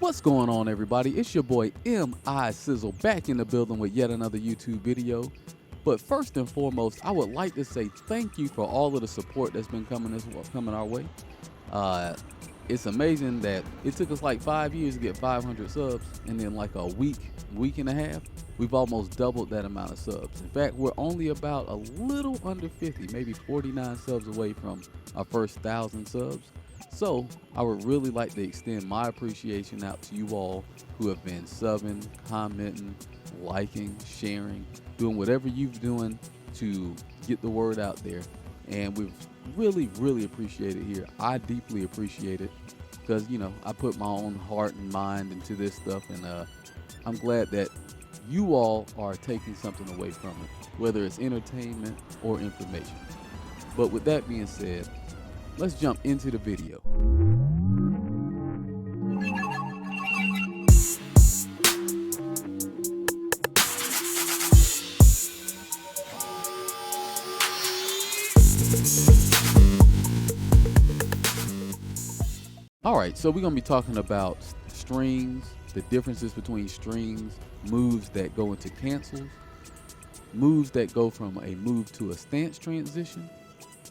What's going on, everybody? It's your boy M.I.C back in the building with yet another YouTube video. But first and foremost, I would like to say thank you for all of the support that's been coming our way. It's amazing that it took us like 5 years to get 500 subs, and then like a week and a half, we've almost doubled that amount of subs. In fact, we're only about a little under 50, maybe 49 subs away from our first 1,000 subs. So I would really like to extend my appreciation out to you all who have been subbing, commenting, liking, sharing, doing whatever you've doing to get the word out there. And we've really appreciate it here. I deeply appreciate it because, you know, I put my own heart and mind into this stuff, and I'm glad that you all are taking something away from it, whether it's entertainment or information. But with that being said, let's jump into the video. All right, so we're going to be talking about strings, the differences between strings, moves that go into cancels, moves that go from a move to a stance transition,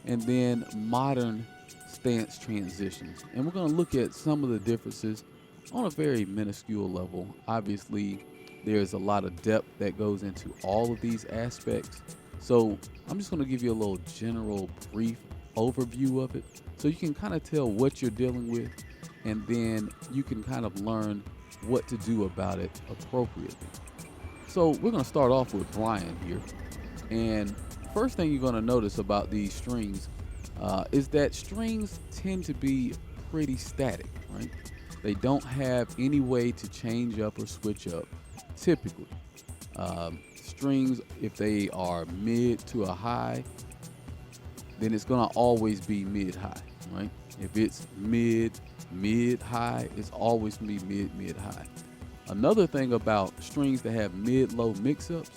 and then modern stance transitions. And we're going to look at some of the differences on a very minuscule level. Obviously, there's a lot of depth that goes into all of these aspects. So I'm just going to give you a little general brief overview of it so you can kind of tell what you're dealing with, and then you can kind of learn what to do about it appropriately. So we're going to start off with Brian here. And first thing you're going to notice about these strings is that strings tend to be pretty static, right? They don't have any way to change up or switch up typically. Strings, if they are mid to a high, then it's going to always be mid-high, right? If it's mid-high, it's always going to be mid-high. Another thing about strings that have mid-low mix-ups,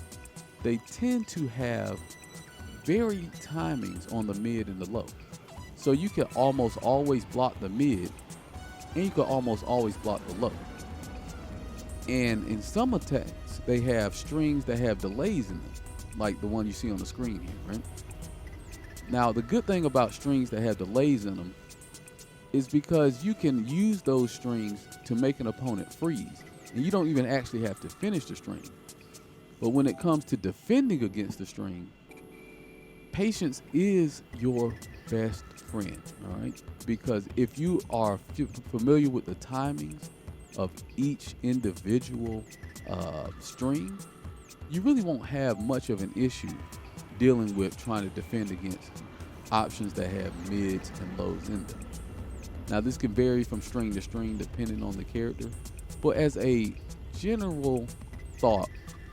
they tend to have varied timings on the mid and the low. So you can almost always block the mid, and you can almost always block the low. And in some attacks, they have strings that have delays in them, like the one you see on the screen here, right? Now, the good thing about strings that have delays in them is because you can use those strings to make an opponent freeze, and you don't even actually have to finish the string. But when it comes to defending against the string, patience is your best friend, all right? Because if you are familiar with the timings of each individual string, you really won't have much of an issue dealing with trying to defend against options that have mids and lows in them. Now, this can vary from string to string depending on the character, but as a general thought,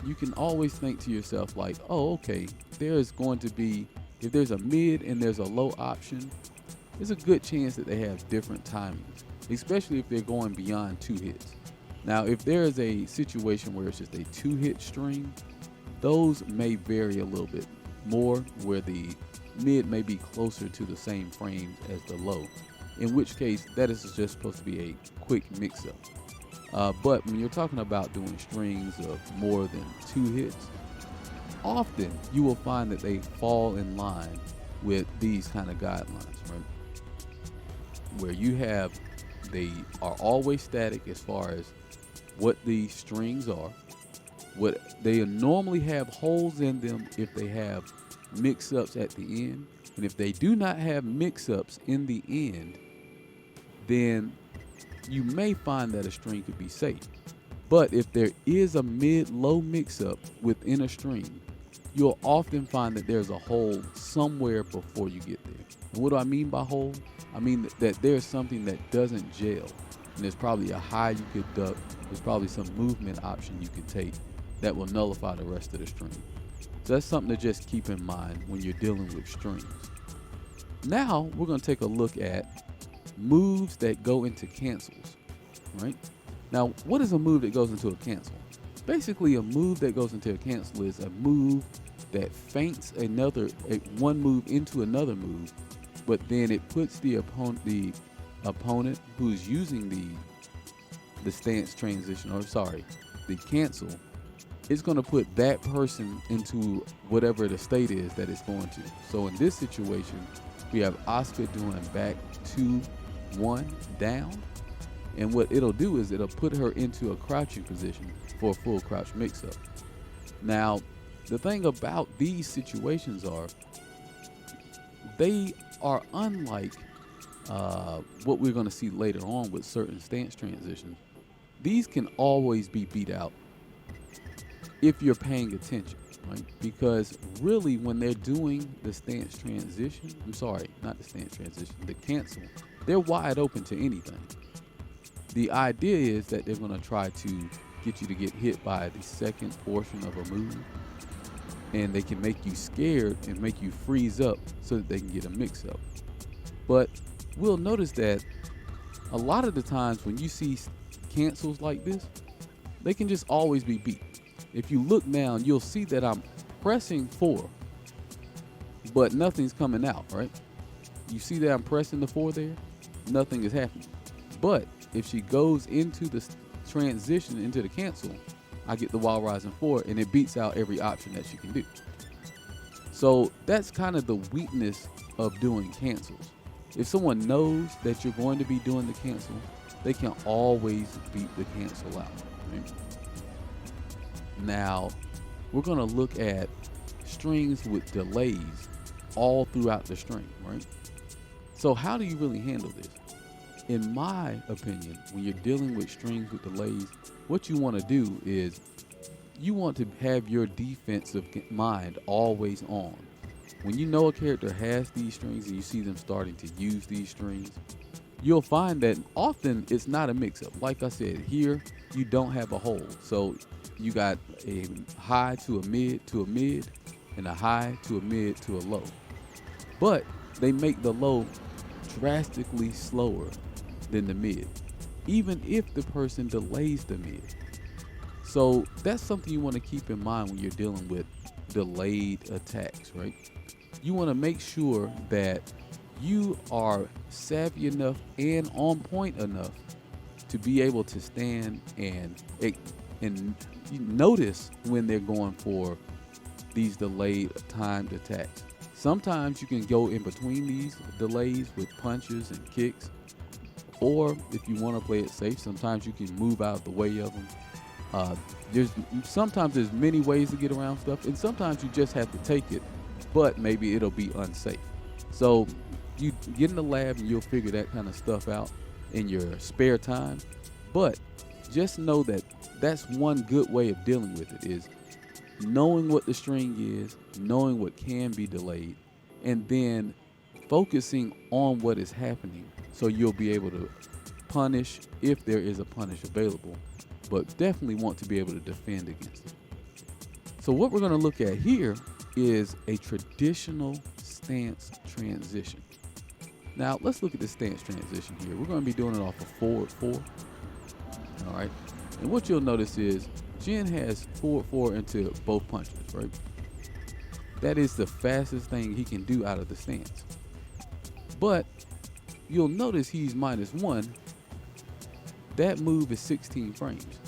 you can always think to yourself like, oh, okay, there's going to be, if there's a mid and there's a low option, there's a good chance that they have different timings, especially if they're going beyond 2 hits. Now, if there is a situation where it's just a 2-hit string, those may vary a little bit more, where the mid may be closer to the same frames as the low, in which case that is just supposed to be a quick mix-up. But when you're talking about doing strings of more than 2 hits, often you will find that they fall in line with these kind of guidelines, right? Where they are always static as far as what the strings are. What they normally have holes in them if they have mix-ups at the end. And if they do not have mix-ups in the end, then you may find that a string could be safe. But if there is a mid-low mix-up within a string, you'll often find that there's a hole somewhere before you get there. And what do I mean by hole? I mean that there's something that doesn't gel. And there's probably a high you could duck. There's probably some movement option you could take that will nullify the rest of the string. So that's something to just keep in mind when you're dealing with strings. Now we're going to take a look at moves that go into cancels, right? Now, what is a move that goes into a cancel? Basically, a move that goes into a cancel is a move that feints one move into another move, but then it puts the opponent who's using the the stance transition, or sorry, the cancel, it's going to put that person into whatever the state is that it's going to. So in this situation, we have Asuka doing back 2-1 down. And what it'll do is it'll put her into a crouching position for a full crouch mix-up. Now, the thing about these situations are, they are unlike what we're going to see later on with certain stance transitions. These can always be beat out if you're paying attention, right? Because really, when they're doing the stance transition, I'm sorry, not the stance transition, the cancel, they're wide open to anything. The idea is that they're going to try to get you to get hit by the second portion of a move, and they can make you scared and make you freeze up so that they can get a mix-up. But we'll notice that a lot of the times when you see cancels like this, they can just always be beat. If you look down, you'll see that I'm pressing 4, but nothing's coming out, right? You see that I'm pressing the 4 there? Nothing is happening. But if she goes into the transition into the cancel, I get the wild rising 4, and it beats out every option that she can do. So that's kind of the weakness of doing cancels. If someone knows that you're going to be doing the cancel, they can always beat the cancel out, right? Now, we're going to look at strings with delays all throughout the string, right? So how do you really handle this? In my opinion, when you're dealing with strings with delays, what you want to do is you want to have your defensive mind always on. When you know a character has these strings and you see them starting to use these strings, you'll find that often it's not a mix-up. Like I said, here you don't have a hole. So you got a high to a mid and a high to a mid to a low. But they make the low drastically slower than the mid, even if the person delays the mid. So that's something you want to keep in mind when you're dealing with delayed attacks, right? You want to make sure that you are savvy enough and on point enough to be able to stand and you notice when they're going for these delayed timed attacks. Sometimes you can go in between these delays with punches and kicks, or if you want to play it safe, sometimes you can move out of the way of them. Sometimes there's many ways to get around stuff, and sometimes you just have to take it, but maybe it'll be unsafe. So you get in the lab and you'll figure that kind of stuff out in your spare time. But just know that that's one good way of dealing with it, is knowing what the string is, knowing what can be delayed, and then focusing on what is happening so you'll be able to punish if there is a punish available, but definitely want to be able to defend against it. So what we're going to look at here is a traditional stance transition. Now let's look at the stance transition here. We're going to be doing it off of forward 4. All right. And what you'll notice is Jin has forward 4 into both punches, right? That is the fastest thing he can do out of the stance. But you'll notice he's -1. That move is 16 frames.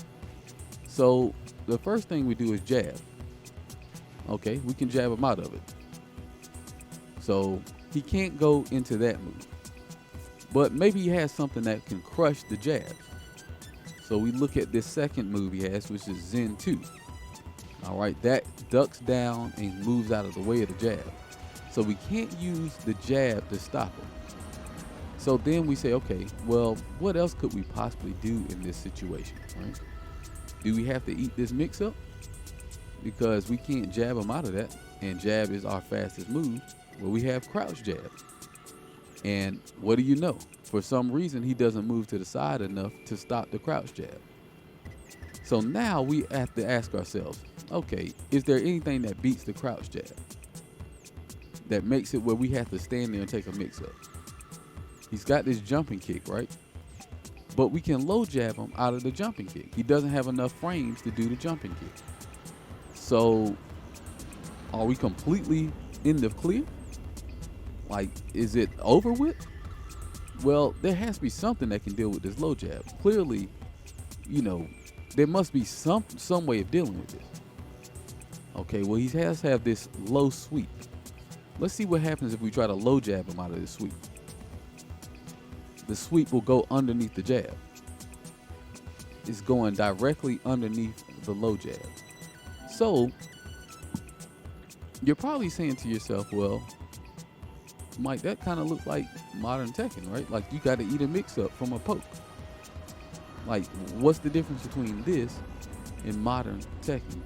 So the first thing we do is jab. Okay, we can jab him out of it. So he can't go into that move. But maybe he has something that can crush the jab. So we look at this second move he has, which is Zen 2. All right, that ducks down and moves out of the way of the jab. So we can't use the jab to stop him. So then we say, okay, well, what else could we possibly do in this situation, right? Do we have to eat this mix-up? Because we can't jab him out of that, and jab is our fastest move. Well, we have crouch jab. And what do you know? For some reason, he doesn't move to the side enough to stop the crouch jab. So now we have to ask ourselves, okay, is there anything that beats the crouch jab? That makes it where we have to stand there and take a mix-up? He's got this jumping kick, right? But we can low jab him out of the jumping kick. He doesn't have enough frames to do the jumping kick. So are we completely in the clear? Like, is it over with? Well, there has to be something that can deal with this low jab. Clearly, you know, there must be some way of dealing with this. Okay, well, he has to have this low sweep. Let's see what happens if we try to low jab him out of this sweep. The sweep will go underneath the jab. It's going directly underneath the low jab. So you're probably saying to yourself, well, Mike, that kind of looks like modern Tekken, right? Like you got to eat a mix-up from a poke. Like, what's the difference between this and modern Tekken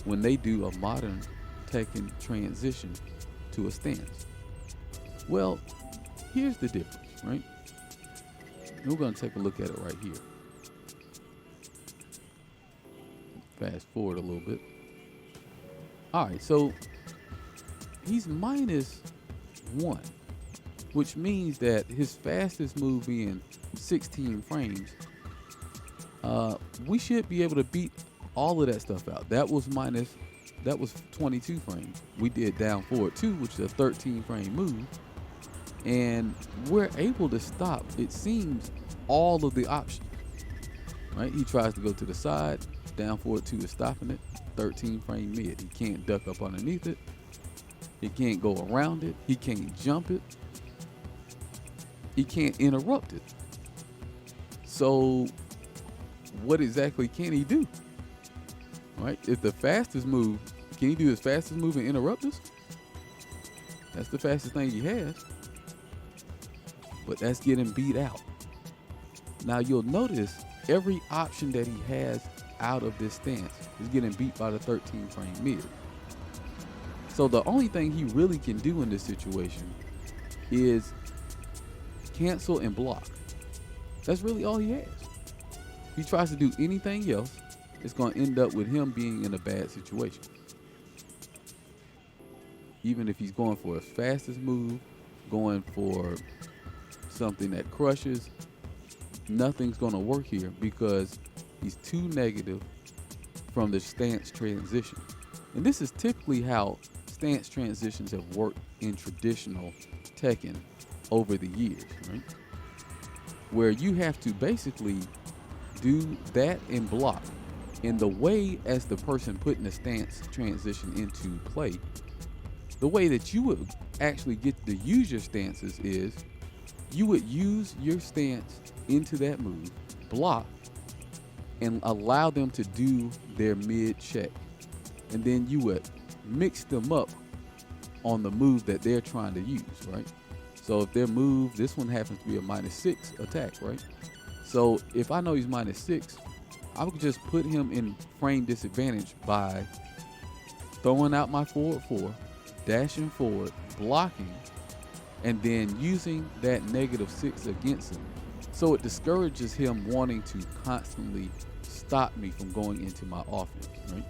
when they do a modern Tekken transition to a stance? Well, here's the difference, right? We're going to take a look at it right here. Fast forward a little bit. All right, so he's -1, which means that his fastest move being 16 frames, we should be able to beat all of that stuff out. That was 22 frames. We did down forward 2, which is a 13 frame move. And we're able to stop, it seems, all of the options, right? He tries to go to the side, down forward 2 is stopping it, 13 frame mid. He can't duck up underneath it. He can't go around it. He can't jump it. He can't interrupt it. So what exactly can he do? Right? If the fastest move, can he do his fastest move and interrupt us? That's the fastest thing he has. But that's getting beat out. Now you'll notice every option that he has out of this stance is getting beat by the 13 frame mid. So the only thing he really can do in this situation is cancel and block. That's really all he has. If he tries to do anything else, it's going to end up with him being in a bad situation. Even if he's going for his fastest move, going for something that crushes, nothing's going to work here because he's too negative from the stance transition. And this is typically how stance transitions have worked in traditional Tekken over the years, right? Where you have to basically do that and block. And the way as the person putting the stance transition into play, the way that you would actually get to use your stances is you would use your stance into that move, block, and allow them to do their mid check. And then you would mix them up on the move that they're trying to use, right? So if their move, this one happens to be a -6 attack, right? So if I know he's -6, I would just put him in frame disadvantage by throwing out my forward 4, dashing forward, blocking, and then using that -6 against him. So it discourages him wanting to constantly stop me from going into my offense, right?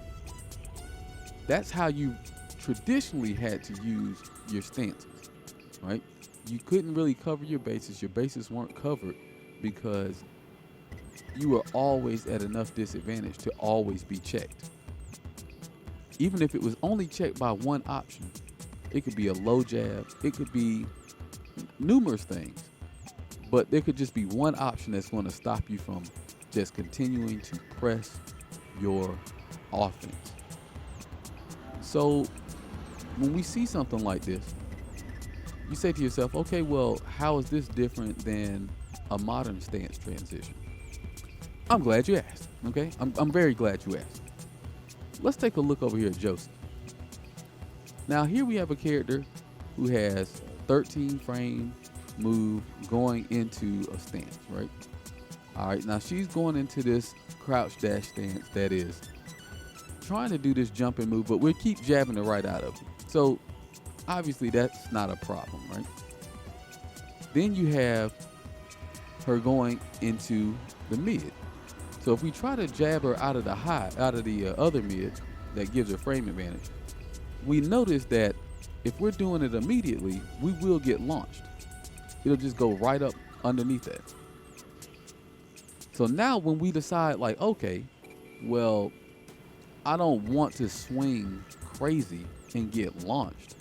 That's how you traditionally had to use your stances, right? You couldn't really cover your bases. Your bases weren't covered because you were always at enough disadvantage to always be checked. Even if it was only checked by one option, it could be a low jab, it could be numerous things, but there could just be one option that's going to stop you from just continuing to press your offense. So when we see something like this, you say to yourself, okay, well, how is this different than a modern stance transition? I'm glad you asked, okay? I'm very glad you asked. Let's take a look over here at Joseph. Now here we have a character who has 13 frame move going into a stance, right? All right, now she's going into this crouch dash stance that is trying to do this jumping move, but we'll keep jabbing the right out of it. So obviously that's not a problem, right? Then you have her going into the mid. So if we try to jab her out of the other mid, that gives her frame advantage. We notice that if we're doing it immediately, we will get launched. It'll just go right up underneath that. So now when we decide like, okay, well, I don't want to swing crazy and get launched.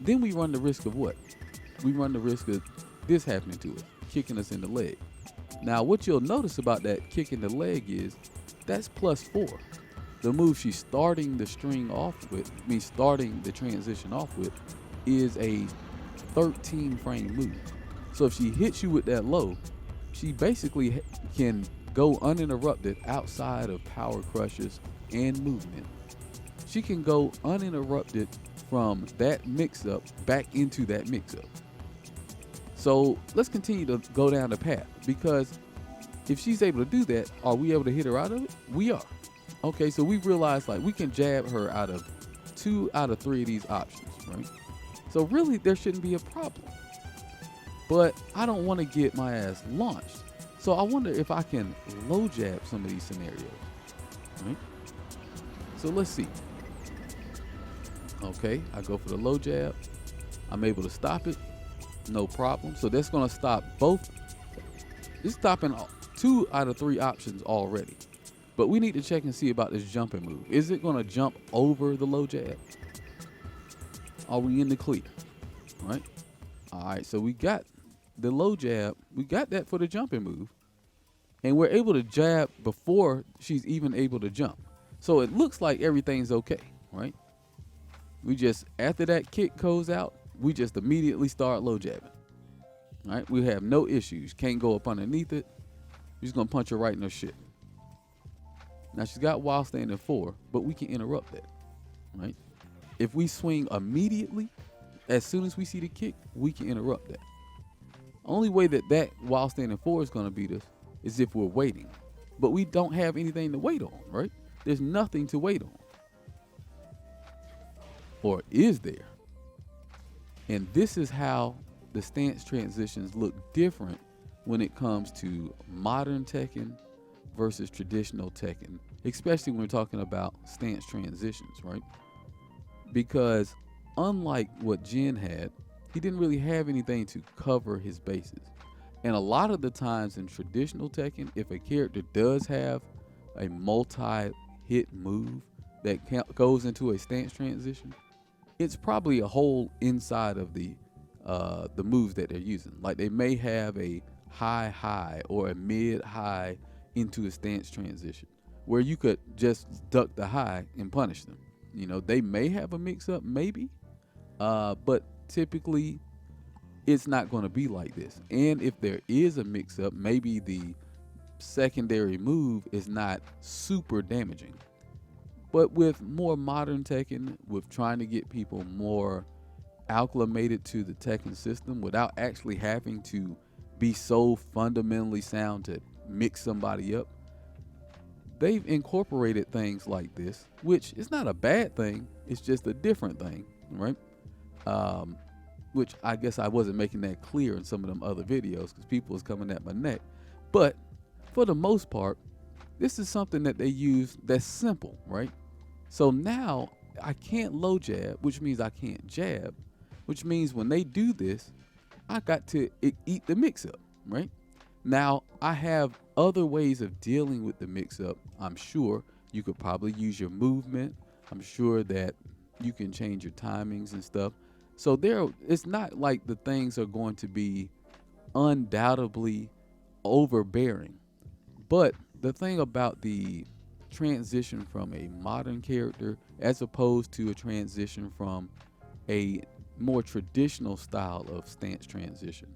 Then we run the risk of what? We run the risk of this happening to us. kicking us in the leg. Now, what you'll notice about that kick in the leg is that's +4. The move she's starting the string off with, starting the transition off with, is a 13 frame move. So if she hits you with that low, she basically can go uninterrupted outside of power crushes and movement. She can go uninterrupted from that mix-up back into that mix-up. So let's continue to go down the path, because if she's able to do that, are we able to hit her out of it? We are. Okay, so we've realized like we can jab her out of 2 out of 3 of these options, right? So really there shouldn't be a problem. But I don't want to get my ass launched. So I wonder if I can low jab some of these scenarios, right? So let's see. Okay, I go for the low jab. I'm able to stop it, no problem. So that's gonna stop both. It's stopping 2 out of 3 options already. But we need to check and see about this jumping move. Is it gonna jump over the low jab? Are we in the clear, right? All right, so we got the low jab. We got that for the jumping move. And we're able to jab before she's even able to jump. So it looks like everything's okay, right? We just, after that kick goes out, we just immediately start low jabbing, right? We have no issues. Can't go up underneath it. We're just gonna punch her right in her shit. Now she's got while standing 4, but we can interrupt that, right? If we swing immediately, as soon as we see the kick, we can interrupt that. Only way that while standing 4 is gonna beat us is if we're waiting. But we don't have anything to wait on, right? There's nothing to wait on. Or is there? And this is how the stance transitions look different when it comes to modern Tekken versus traditional Tekken, especially when we're talking about stance transitions, right? Because unlike what Jin had, he didn't really have anything to cover his bases. And a lot of the times in traditional Tekken, if a character does have a multi-hit move that goes into a stance transition, it's probably a hole inside of the moves that they're using. Like they may have a high or a mid-high into a stance transition where you could just duck the high and punish them. You know, they may have a mix-up, maybe, but typically it's not going to be like this. And if there is a mix-up, maybe the secondary move is not super damaging. But with more modern Tekken, with trying to get people more acclimated to the Tekken system without actually having to be so fundamentally sound to mix somebody up, they've incorporated things like this, which is not a bad thing. It's just a different thing, right? Which I guess I wasn't making that clear in some of them other videos because people was coming at my neck. But for the most part, this is something that they use that's simple, right? So now I can't low jab, which means I can't jab, which means when they do this, I got to eat the mix-up, right? Now, I have other ways of dealing with the mix-up. I'm sure you could probably use your movement. I'm sure that you can change your timings and stuff. So it's not like the things are going to be undoubtedly overbearing. But the thing about the transition from a modern character as opposed to a transition from a more traditional style of stance transition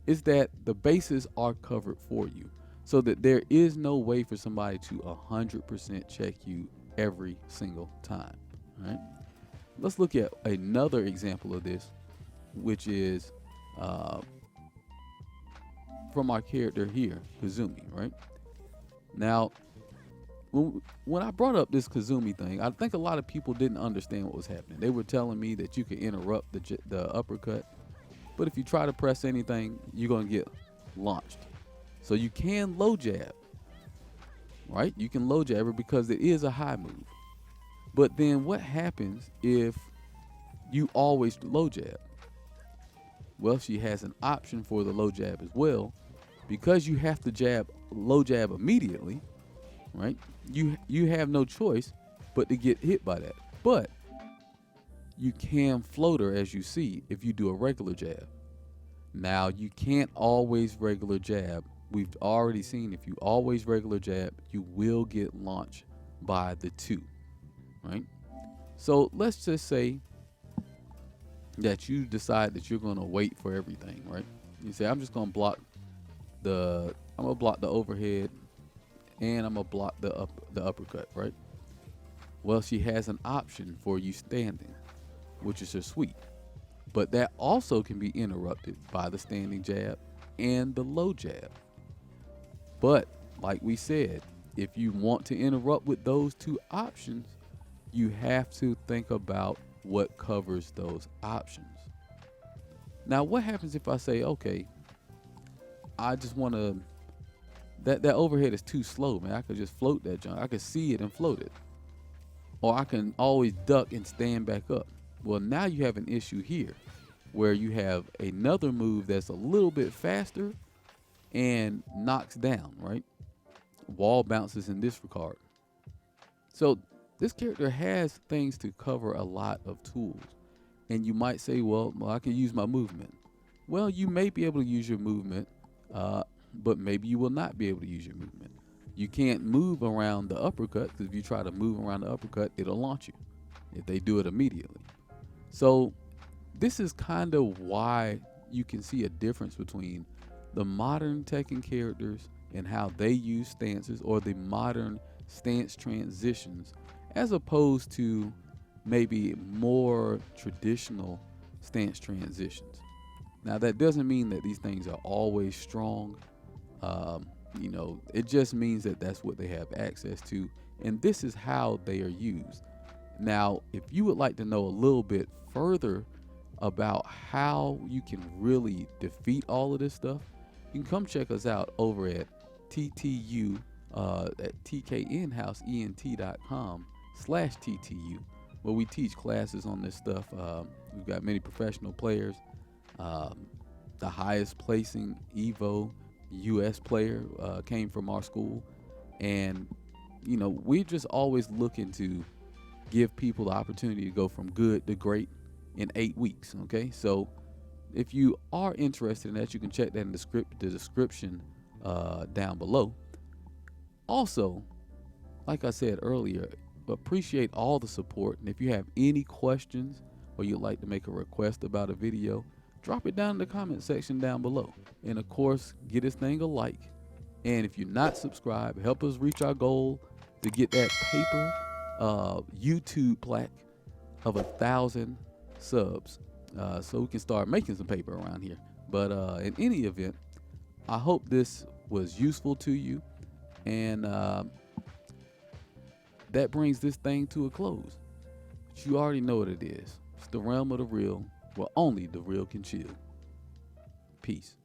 is that the bases are covered for you, so that there is no way for somebody to 100% check you every single time, right? Let's look at another example of this, which is from our character here, Kazumi, right? Now, when I brought up this Kazumi thing, I think a lot of people didn't understand what was happening. They were telling me that you could interrupt the uppercut, but if you try to press anything, you're going to get launched. So you can low jab, right? You can low jab her because it is a high move. But then what happens if you always low jab? Well, she has an option for the low jab as well. Because you have to low jab immediately, right? You have no choice but to get hit by that. But you can float her, as you see, if you do a regular jab. Now, you can't always regular jab. We've already seen if you always regular jab, you will get launched by the 2, right? So let's just say that you decide that you're going to wait for everything, right? You say, I'm just going to block I'm going to block the overhead, and I'm going to block the uppercut, right? Well, she has an option for you standing, which is her sweep. But that also can be interrupted by the standing jab and the low jab. But like we said, if you want to interrupt with those 2 options, you have to think about what covers those options. Now, what happens if I say, okay, I just want to, that overhead is too slow, man. I could just float that jump. I could see it and float it. Or I can always duck and stand back up. Well, now you have an issue here where you have another move that's a little bit faster and knocks down, right? Wall bounces in this regard. So this character has things to cover a lot of tools. And you might say, well, I can use my movement. Well, you may be able to use your movement, but maybe you will not be able to use your movement. You can't move around the uppercut, because if you try to move around the uppercut, it'll launch you if they do it immediately. So this is kind of why you can see a difference between the modern Tekken characters and how they use stances, or the modern stance transitions, as opposed to maybe more traditional stance transitions. Now, that doesn't mean that these things are always strong. It just means that that's what they have access to, and this is how they are used. Now, if you would like to know a little bit further about how you can really defeat all of this stuff, you can come check us out over at TTU at TKN House ENT.com/TTU, where we teach classes on this stuff. We've got many professional players. The highest placing Evo US player came from our school, and we're just always looking to give people the opportunity to go from good to great in 8 weeks. Okay, so if you are interested in that, you can check that in the description down below. Also, like I said earlier, appreciate all the support, and if you have any questions or you'd like to make a request about a video, drop it down in the comment section down below. And of course, get this thing a like. And if you're not subscribed, help us reach our goal to get that paper YouTube plaque of 1,000 subs, so we can start making some paper around here. But in any event, I hope this was useful to you, and that brings this thing to a close. But you already know what it is. It's the realm of the real, where only the real can chill. Peace.